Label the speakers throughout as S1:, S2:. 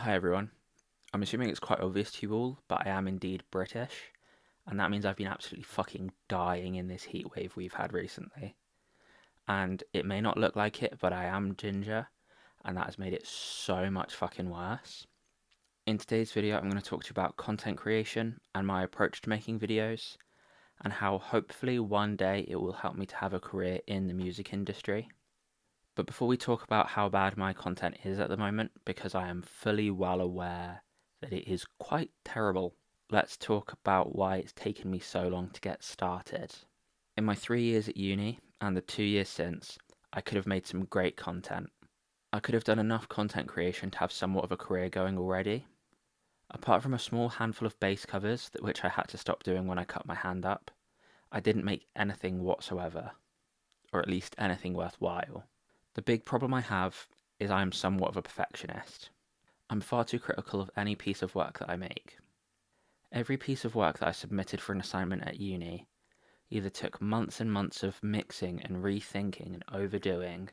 S1: Hi everyone. I'm assuming it's quite obvious to you all, but I am indeed British, and that means I've been absolutely fucking dying in this heat wave we've had recently. And it may not look like it, but I am ginger, and that has made it so much fucking worse. In today's video, I'm going to talk to you about content creation and my approach to making videos, and how hopefully one day it will help me to have a career in the music industry. But before we talk about how bad my content is at the moment, because I am fully well aware that it is quite terrible, let's talk about why it's taken me so long to get started. In my 3 years at uni and the 2 years since, I could have made some great content. I could have done enough content creation to have somewhat of a career going already. Apart from a small handful of bass covers, which I had to stop doing when I cut my hand up, I didn't make anything whatsoever, or at least anything worthwhile. The big problem I have is I am somewhat of a perfectionist. I'm far too critical of any piece of work that I make. Every piece of work that I submitted for an assignment at uni either took months and months of mixing and rethinking and overdoing,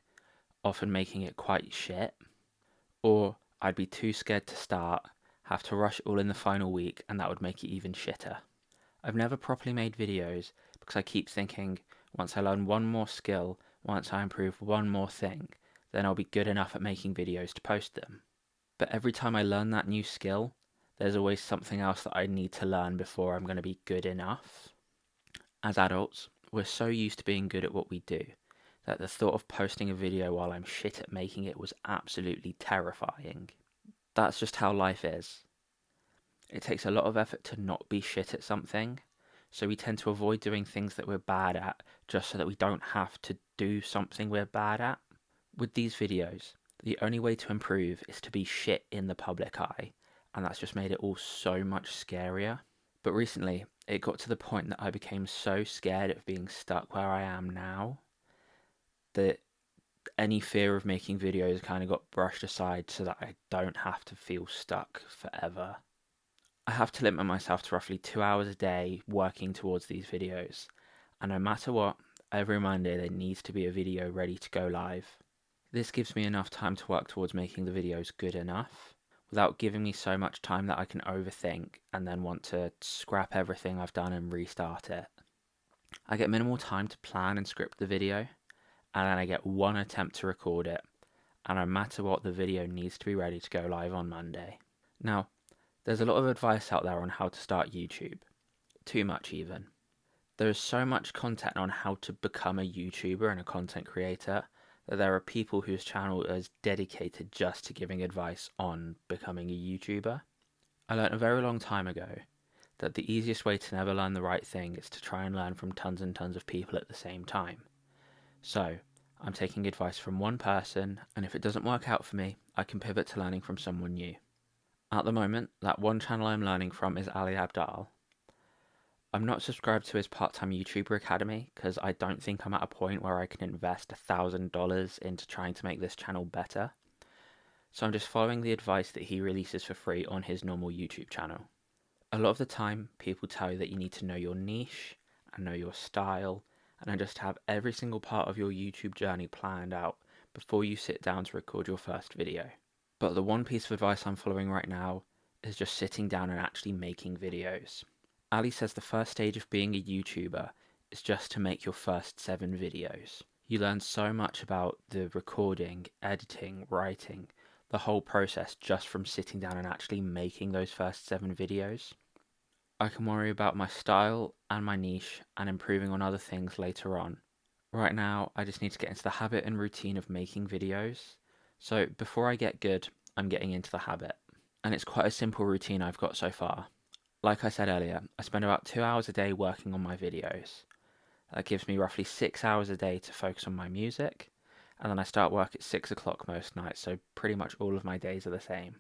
S1: often making it quite shit, or I'd be too scared to start, have to rush it all in the final week, and that would make it even shitter. I've never properly made videos because I keep thinking, once I learn one more skill, once I improve one more thing, then I'll be good enough at making videos to post them. But every time I learn that new skill, there's always something else that I need to learn before I'm going to be good enough. As adults, we're so used to being good at what we do that the thought of posting a video while I'm shit at making it was absolutely terrifying. That's just how life is. It takes a lot of effort to not be shit at something, so we tend to avoid doing things that we're bad at just so that we don't have to do something we're bad at. With these videos, the only way to improve is to be shit in the public eye, and that's just made it all so much scarier. But recently, it got to the point that I became so scared of being stuck where I am now that any fear of making videos kind of got brushed aside so that I don't have to feel stuck forever. I have to limit myself to roughly 2 hours a day working towards these videos, and no matter what, every Monday there needs to be a video ready to go live. This gives me enough time to work towards making the videos good enough, without giving me so much time that I can overthink and then want to scrap everything I've done and restart it. I get minimal time to plan and script the video, and then I get one attempt to record it, and no matter what, the video needs to be ready to go live on Monday. Now, there's a lot of advice out there on how to start YouTube. Too much even. There is so much content on how to become a YouTuber and a content creator that there are people whose channel is dedicated just to giving advice on becoming a YouTuber. I learned a very long time ago that the easiest way to never learn the right thing is to try and learn from tons and tons of people at the same time. So, I'm taking advice from one person, and if it doesn't work out for me, I can pivot to learning from someone new. At the moment, that one channel I'm learning from is Ali Abdal. I'm not subscribed to his part-time YouTuber academy because I don't think I'm at a point where I can invest $1,000 into trying to make this channel better. So I'm just following the advice that he releases for free on his normal YouTube channel. A lot of the time, people tell you that you need to know your niche and know your style and just have every single part of your YouTube journey planned out before you sit down to record your first video. But the one piece of advice I'm following right now is just sitting down and actually making videos. Ali says the first stage of being a YouTuber is just to make your first 7 videos. You learn so much about the recording, editing, writing, the whole process just from sitting down and actually making those first 7 videos. I can worry about my style and my niche and improving on other things later on. Right now, I just need to get into the habit and routine of making videos. So before I get good, I'm getting into the habit. And it's quite a simple routine I've got so far. Like I said earlier, I spend about 2 hours a day working on my videos. That gives me roughly 6 hours a day to focus on my music, and then I start work at 6 o'clock most nights, so pretty much all of my days are the same.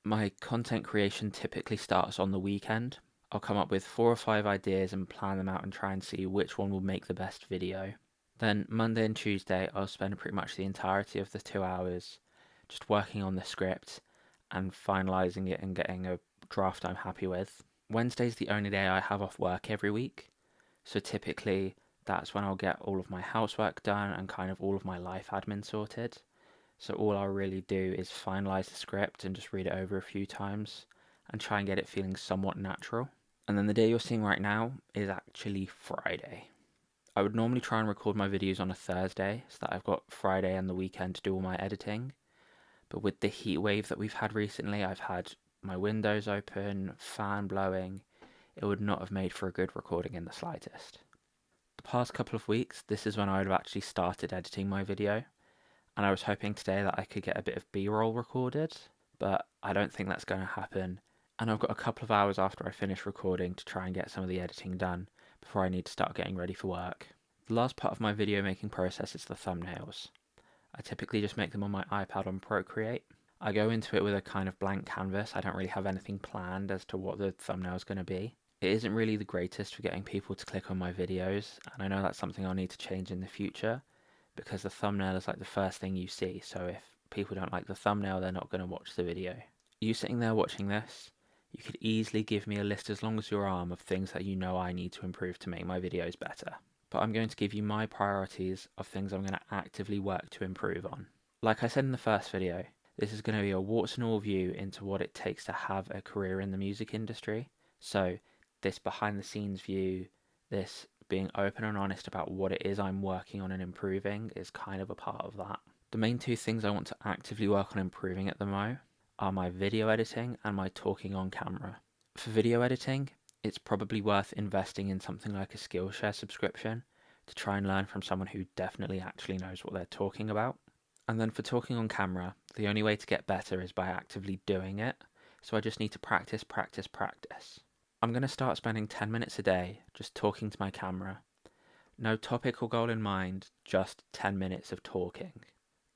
S1: My content creation typically starts on the weekend. I'll come up with 4 or 5 ideas and plan them out and try and see which one will make the best video. Then Monday and Tuesday, I'll spend pretty much the entirety of the 2 hours just working on the script and finalising it and getting a draft I'm happy with. Wednesday's the only day I have off work every week, so typically that's when I'll get all of my housework done and kind of all of my life admin sorted. So all I'll really do is finalize the script and just read it over a few times and try and get it feeling somewhat natural. And then the day you're seeing right now is actually Friday. I would normally try and record my videos on a Thursday so that I've got Friday and the weekend to do all my editing. But with the heat wave that we've had recently, I've had my windows open, fan blowing. It would not have made for a good recording in the slightest. The past couple of weeks, this is when I would have actually started editing my video, and I was hoping today that I could get a bit of B-roll recorded, but I don't think that's going to happen. And I've got a couple of hours after I finish recording to try and get some of the editing done before I need to start getting ready for work. The last part of my video making process is the thumbnails. I typically just make them on my iPad on Procreate. I go into it with a kind of blank canvas. I don't really have anything planned as to what the thumbnail is going to be. It isn't really the greatest for getting people to click on my videos, and I know that's something I'll need to change in the future, because the thumbnail is like the first thing you see, so if people don't like the thumbnail, they're not going to watch the video. You sitting there watching this, you could easily give me a list as long as your arm of things that you know I need to improve to make my videos better. But I'm going to give you my priorities of things I'm going to actively work to improve on. Like I said in the first video, this is going to be a warts and all view into what it takes to have a career in the music industry. So this behind the scenes view, this being open and honest about what it is I'm working on and improving is kind of a part of that. The main two things I want to actively work on improving at the mo are my video editing and my talking on camera. For video editing, it's probably worth investing in something like a Skillshare subscription to try and learn from someone who definitely actually knows what they're talking about. And then for talking on camera, the only way to get better is by actively doing it, so I just need to practice, practice, practice. I'm going to start spending 10 minutes a day just talking to my camera. No topic or goal in mind, just 10 minutes of talking.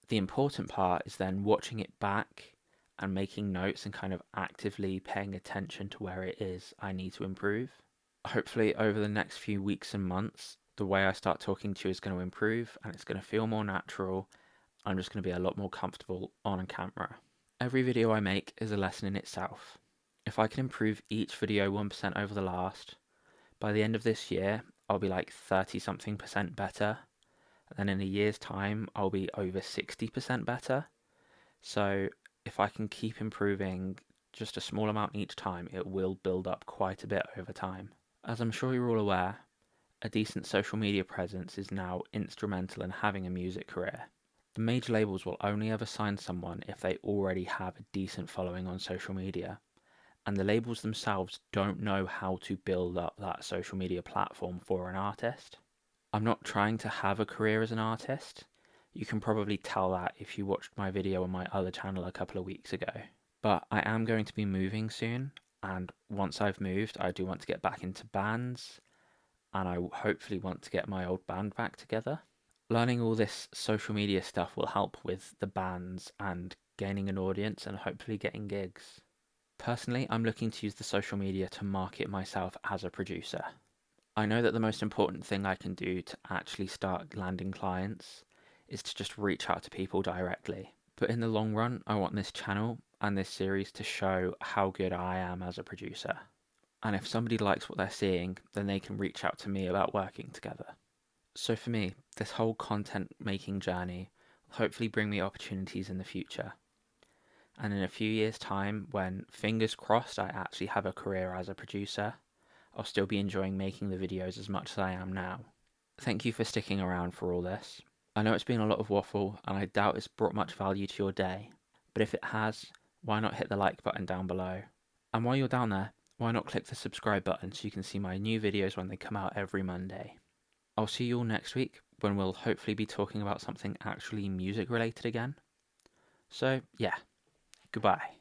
S1: The important part is then watching it back and making notes and kind of actively paying attention to where it is I need to improve. Hopefully over the next few weeks and months, the way I start talking to you is going to improve and it's going to feel more natural. I'm just going to be a lot more comfortable on camera. Every video I make is a lesson in itself. If I can improve each video 1% over the last, by the end of this year, I'll be like 30-something% better. And then in a year's time, I'll be over 60% better. So if I can keep improving just a small amount each time, it will build up quite a bit over time. As I'm sure you're all aware, a decent social media presence is now instrumental in having a music career. The major labels will only ever sign someone if they already have a decent following on social media, and the labels themselves don't know how to build up that social media platform for an artist. I'm not trying to have a career as an artist. You can probably tell that if you watched my video on my other channel a couple of weeks ago. But I am going to be moving soon, and once I've moved, I do want to get back into bands, and I hopefully want to get my old band back together. Learning all this social media stuff will help with the bands and gaining an audience and hopefully getting gigs. Personally, I'm looking to use the social media to market myself as a producer. I know that the most important thing I can do to actually start landing clients is to just reach out to people directly. But in the long run, I want this channel and this series to show how good I am as a producer. And if somebody likes what they're seeing, then they can reach out to me about working together. So for me, this whole content making journey will hopefully bring me opportunities in the future. And in a few years' time, when fingers crossed I actually have a career as a producer, I'll still be enjoying making the videos as much as I am now. Thank you for sticking around for all this. I know it's been a lot of waffle, and I doubt it's brought much value to your day, but if it has, why not hit the like button down below? And while you're down there, why not click the subscribe button so you can see my new videos when they come out every Monday. I'll see you all next week when we'll hopefully be talking about something actually music related again. So yeah, goodbye.